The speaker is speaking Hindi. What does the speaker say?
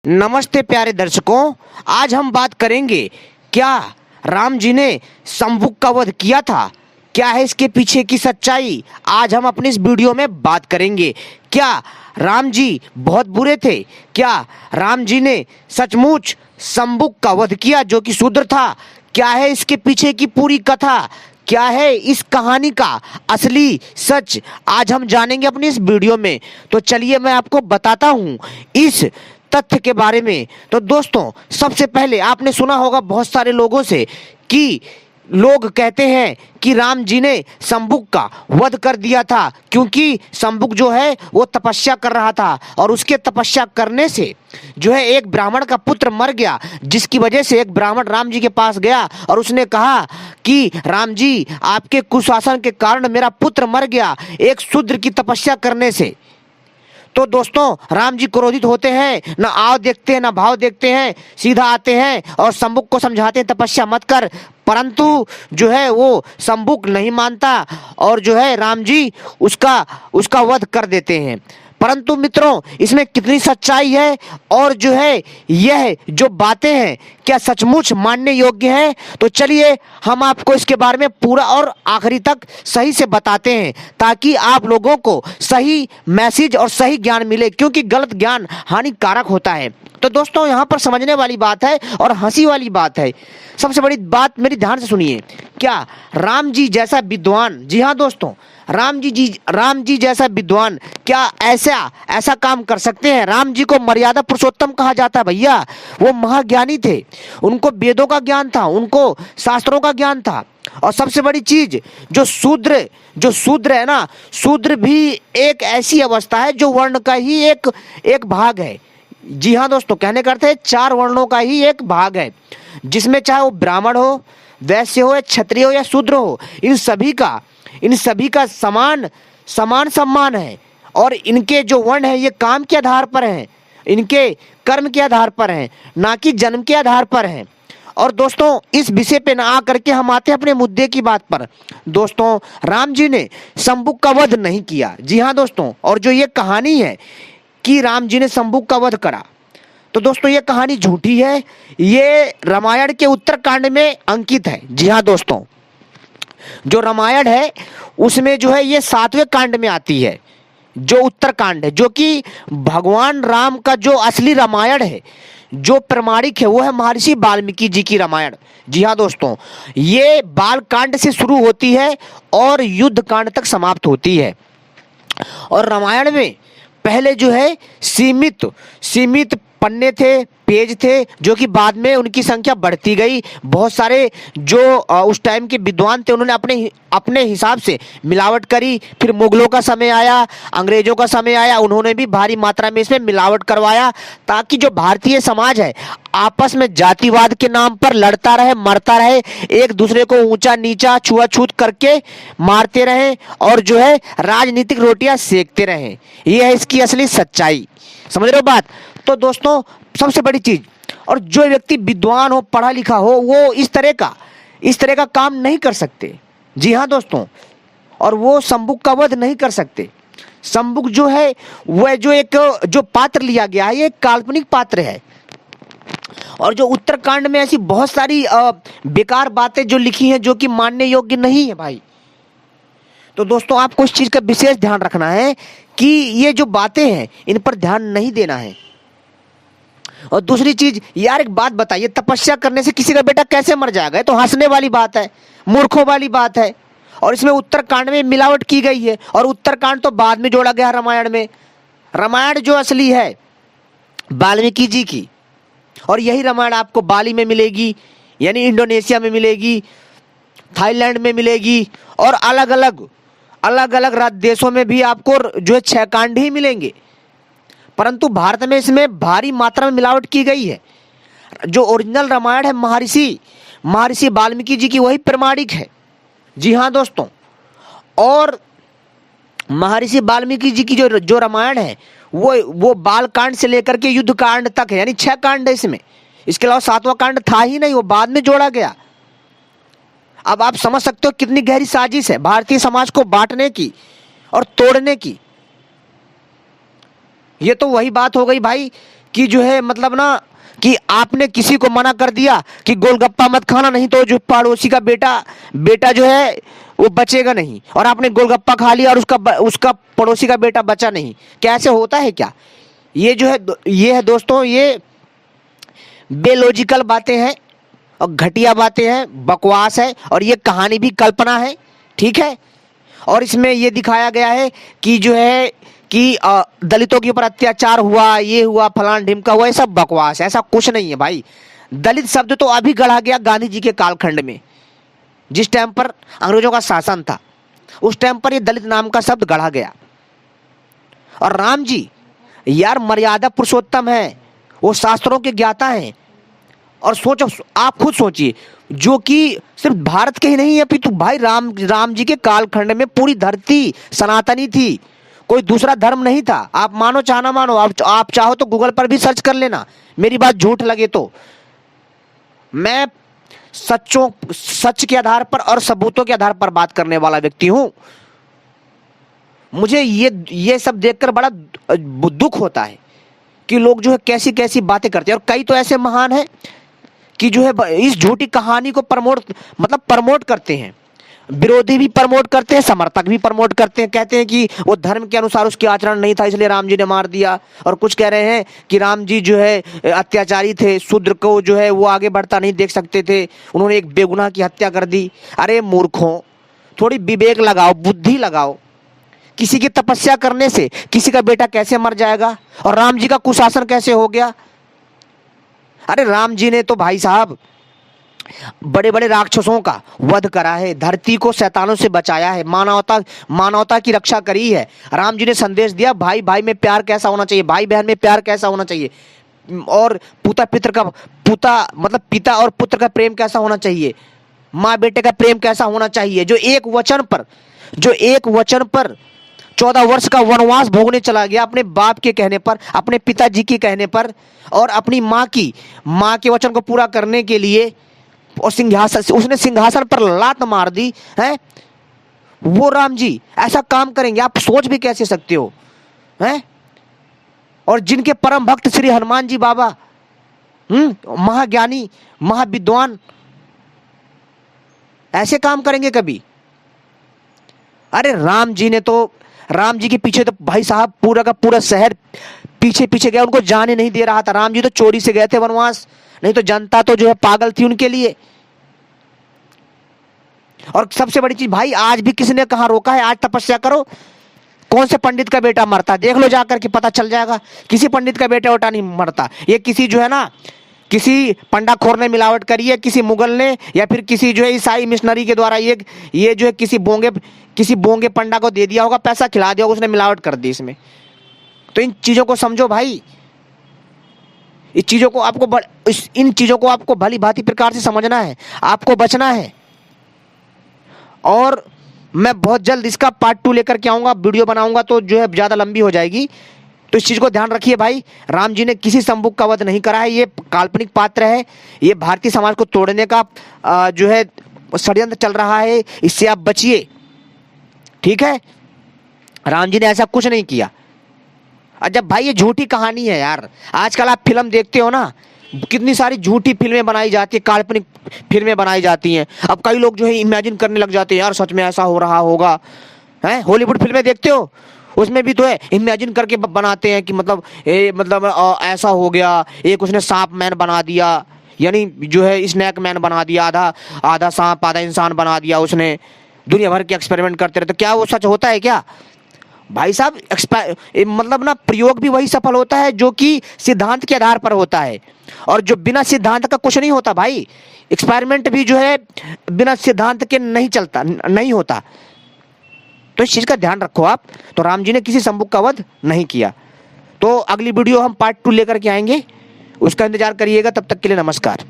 नमस्ते प्यारे दर्शकों, आज हम बात करेंगे क्या राम जी ने शंभुक का वध किया था। क्या है इसके पीछे की सच्चाई, आज हम अपनी इस वीडियो में बात करेंगे। क्या राम जी बहुत बुरे थे? क्या राम जी ने सचमुच शंभुक का वध किया जो कि शूद्र था? क्या है इसके पीछे की पूरी कथा, क्या है इस कहानी का असली सच, आज हम जानेंगे अपनी इस वीडियो में। तो चलिए मैं आपको बताता हूँ इस तथ्य के बारे में। तो दोस्तों, सबसे पहले आपने सुना होगा बहुत सारे लोगों से कि लोग कहते हैं कि राम जी ने शंभुक का वध कर दिया था क्योंकि शंभुक जो है वो तपस्या कर रहा था और उसके तपस्या करने से जो है एक ब्राह्मण का पुत्र मर गया, जिसकी वजह से एक ब्राह्मण राम जी के पास गया और उसने कहा कि राम जी, आपके कुशासन के कारण मेरा पुत्र मर गया एक शूद्र की तपस्या करने से। तो दोस्तों, राम जी क्रोधित होते हैं, ना आव देखते हैं ना भाव देखते हैं, सीधा आते हैं और शंभुक को समझाते हैं तपस्या मत कर, परंतु जो है वो शंभुक नहीं मानता और जो है राम जी उसका वध कर देते हैं। परंतु मित्रों, इसमें कितनी सच्चाई है और जो है यह जो बातें हैं क्या सचमुच मानने योग्य है? तो चलिए हम आपको इसके बारे में पूरा और आखिरी तक सही से बताते हैं ताकि आप लोगों को सही मैसेज और सही ज्ञान मिले, क्योंकि गलत ज्ञान हानिकारक होता है। तो दोस्तों, यहाँ पर समझने वाली बात है और हंसी वाली बात है। सबसे बड़ी बात मेरी ध्यान से सुनिए, क्या राम जी जैसा विद्वान, जी हाँ दोस्तों, राम जी जैसा विद्वान क्या ऐसा काम कर सकते हैं? राम जी को मर्यादा पुरुषोत्तम कहा जाता है भैया। वो महाज्ञानी थे, उनको वेदों का ज्ञान था, उनको शास्त्रों का ज्ञान था। और सबसे बड़ी चीज, जो शूद्र है ना, शूद्र भी एक ऐसी अवस्था है जो वर्ण का ही एक भाग है। जी हाँ दोस्तों, कहने का अर्थ है 4 वर्णों का ही एक भाग है, जिसमें चाहे वो ब्राह्मण हो, वैश्य हो या क्षत्रिय हो या शूद्र हो, इन सभी का समान सम्मान है। और इनके जो वर्ण है ये काम के आधार पर हैं, इनके कर्म के आधार पर हैं, ना कि जन्म के आधार पर हैं। और दोस्तों, इस विषय पे ना आकर के हम आते हैं अपने मुद्दे की बात पर। दोस्तों, राम जी ने शंभुक का वध नहीं किया, जी हाँ दोस्तों। और जो ये कहानी है कि राम जी ने शंभुक का वध करा, तो दोस्तों ये कहानी झूठी है। ये रामायण के उत्तरकांड में अंकित है। जी हाँ दोस्तों, जो रामायण है उसमें जो है ये 7वें कांड में आती है, जो उत्तरकांड है, जो कि भगवान राम का जो असली रामायण है, जो प्रमाणिक है, वो है महर्षि वाल्मीकि जी की रामायण। जी हाँ दोस्तों, ये बाल कांड से शुरू होती है और युद्ध कांड तक समाप्त होती है। और रामायण में पहले जो है सीमित पन्ने थे, पेज थे, जो कि बाद में उनकी संख्या बढ़ती गई। बहुत सारे जो उस टाइम के विद्वान थे उन्होंने अपने हिसाब से मिलावट करी। फिर मुगलों का समय आया, अंग्रेजों का समय आया, उन्होंने भी भारी मात्रा में इसमें मिलावट करवाया ताकि जो भारतीय समाज है आपस में जातिवाद के नाम पर लड़ता रहे, मरता रहे, एक दूसरे को ऊंचा नीचा छुआछूत करके मारते रहे और जो है राजनीतिक रोटियां सेकते रहे। ये है इसकी असली सच्चाई, समझ रहे हो बात? तो दोस्तों, सबसे बड़ी चीज, और जो व्यक्ति विद्वान हो, पढ़ा लिखा हो, वो इस तरह का काम नहीं कर सकते। जी हाँ दोस्तों, और वो शंभुक का वध नहीं कर सकते। शंभुक जो है वह जो पात्र लिया गया है, ये एक काल्पनिक पात्र है। और जो उत्तरकांड में ऐसी बहुत सारी बेकार बातें जो लिखी हैं जो कि मानने योग्य नहीं है भाई। तो दोस्तों, आपको इस चीज का विशेष ध्यान रखना है कि ये जो बातें हैं इन पर ध्यान नहीं देना है। और दूसरी चीज, यार एक बात बताइए, तपस्या करने से किसी का बेटा कैसे मर जाएगा? तो हंसने वाली बात है, मूर्खों वाली बात है। और इसमें उत्तरकांड में मिलावट की गई है और उत्तरकांड तो बाद में जोड़ा गया रामायण में। रामायण जो असली है वाल्मीकि जी की, और यही रामायण आपको बाली में मिलेगी, यानी इंडोनेशिया में मिलेगी, थाईलैंड में मिलेगी, और अलग अलग देशों में भी आपको जो है 6 कांड ही मिलेंगे। परंतु भारत में इसमें भारी मात्रा में मिलावट की गई है। जो ओरिजिनल रामायण है महर्षि वाल्मीकि जी की, वही प्रमाणिक है। जी हाँ दोस्तों, और महर्षि वाल्मीकि जी की जो रामायण है वो बाल कांड से लेकर के युद्ध कांड तक है, यानी 6 कांड है इसमें। इसके अलावा 7वां कांड था ही नहीं, वो बाद में जोड़ा गया। अब आप समझ सकते हो कितनी गहरी साजिश है भारतीय समाज को बांटने की और तोड़ने की। ये तो वही बात हो गई भाई कि जो है मतलब ना कि आपने किसी को मना कर दिया कि गोलगप्पा मत खाना, नहीं तो जो पड़ोसी का बेटा जो है वो बचेगा नहीं, और आपने गोलगप्पा खा लिया और उसका पड़ोसी का बेटा बचा नहीं। कैसे होता है क्या? ये जो है ये है दोस्तों, ये बेलॉजिकल बातें हैं और घटिया बातें हैं, बकवास है, और ये कहानी भी कल्पना है, ठीक है। और इसमें ये दिखाया गया है कि जो है कि दलितों के ऊपर अत्याचार हुआ, ये हुआ, फलान ढिमका हुआ, ये सब बकवास है, ऐसा कुछ नहीं है भाई। दलित शब्द तो अभी गढ़ा गया गांधी जी के कालखंड में, जिस टाइम पर अंग्रेजों का शासन था, उस टाइम पर ये दलित नाम का शब्द गढ़ा गया। और राम जी यार मर्यादा पुरुषोत्तम है, वो शास्त्रों के ज्ञाता हैं। और सोचो, आप खुद सोचिए, जो कि सिर्फ भारत के ही नहीं है अपितु भाई राम जी के कालखंड में पूरी धरती सनातनी थी, कोई दूसरा धर्म नहीं था। आप मानो चाहे ना मानो, आप चाहो तो गूगल पर भी सर्च कर लेना, मेरी बात झूठ लगे तो। मैं सच के आधार पर और सबूतों के आधार पर बात करने वाला व्यक्ति हूं। मुझे ये सब देखकर बड़ा दुख होता है कि लोग जो है कैसी कैसी बातें करते हैं। और कई तो ऐसे महान हैं कि जो है इस झूठी कहानी को प्रमोट करते हैं। विरोधी भी प्रमोट करते हैं, समर्थक भी प्रमोट करते हैं, कहते हैं कि वो धर्म के अनुसार उसके आचरण नहीं था इसलिए राम जी ने मार दिया। और कुछ कह रहे हैं कि राम जी जो है अत्याचारी थे, शूद्र को जो है वो आगे बढ़ता नहीं देख सकते थे, उन्होंने एक बेगुनाह की हत्या कर दी। अरे मूर्खों, थोड़ी विवेक लगाओ, बुद्धि लगाओ। किसी की तपस्या करने से किसी का बेटा कैसे मर जाएगा? और राम जी का कुशासन कैसे हो गया? अरे राम जी ने तो भाई साहब बड़े बड़े राक्षसों का वध करा है, धरती को शैतानों से बचाया है, मानवता की रक्षा करी है। राम जी ने संदेश दिया भाई भाई में प्यार कैसा होना चाहिए, भाई बहन में प्यार कैसा होना चाहिए, और पिता और पुत्र का प्रेम कैसा होना चाहिए, माँ बेटे का प्रेम कैसा होना चाहिए। जो एक वचन पर 14 वर्ष का वनवास भोगने चला गया अपने बाप के कहने पर, अपने पिताजी के कहने पर, और अपनी माँ के वचन को पूरा करने के लिए, और उसने सिंहासन पर लात मार दी है। वो राम जी ऐसा काम करेंगे? आप सोच भी कैसे सकते हो हैं? और जिनके परम भक्त श्री हनुमान जी बाबा, महाज्ञानी, महाविद्वान, ऐसे काम करेंगे कभी? अरे राम जी के पीछे तो भाई साहब पूरा का पूरा शहर पीछे गया, उनको जाने नहीं दे रहा था। राम जी तो चोरी से गए थे वनवास, नहीं तो जनता तो जो है पागल थी उनके लिए। और सबसे बड़ी चीज भाई, आज भी किसी ने कहा रोका है? आज तपस्या करो, कौन से पंडित का बेटा मरता देख लो जाकर के, पता चल जाएगा। किसी पंडित का बेटा वोटा नहीं मरता, ये किसी जो है ना, किसी पंडाखोर ने मिलावट करी है, किसी मुगल ने, या फिर किसी जो है ईसाई मिशनरी के द्वारा ये जो है किसी बोंगे पंडा को दे दिया होगा, पैसा खिला दिया होगा, उसने मिलावट कर दी इसमें। तो इन चीजों को समझो भाई, इन चीजों को आपको भली भांति प्रकार से समझना है, आपको बचना है। और मैं बहुत जल्द इसका पार्ट 2 लेकर के आऊंगा, वीडियो बनाऊंगा तो जो है ज्यादा लंबी हो जाएगी, तो इस चीज को ध्यान रखिए भाई। राम जी ने किसी शंभुक का वध नहीं करा है, ये काल्पनिक पात्र है, ये भारतीय समाज को तोड़ने का जो है षड्यंत्र चल रहा है, इससे आप बचिए, ठीक है। राम जी ने ऐसा कुछ नहीं किया। जब भाई ये झूठी कहानी है यार, आजकल आप फिल्म देखते हो ना, कितनी सारी झूठी फिल्में बनाई जाती है, काल्पनिक फिल्में बनाई जाती हैं। अब कई लोग जो है इमेजिन करने लग जाते हैं, यार सच में ऐसा हो रहा होगा, हैं? हॉलीवुड फिल्में देखते हो, उसमें भी तो है इमेजिन करके बनाते हैं कि ऐसा हो गया, एक उसने सांप मैन बना दिया, यानी जो है स्नैक मैन बना दिया, आधा सांप आधा इंसान बना दिया उसने। दुनिया भर के एक्सपेरिमेंट करते रहते, क्या वो सच होता है क्या भाई साहब? प्रयोग भी वही सफल होता है जो कि सिद्धांत के आधार पर होता है, और जो बिना सिद्धांत का कुछ नहीं होता भाई। एक्सपेरिमेंट भी जो है बिना सिद्धांत के नहीं होता। तो इस चीज का ध्यान रखो आप। तो राम जी ने किसी शंभुक का वध नहीं किया। तो अगली वीडियो हम पार्ट 2 लेकर के आएंगे, उसका इंतजार करिएगा। तब तक के लिए नमस्कार।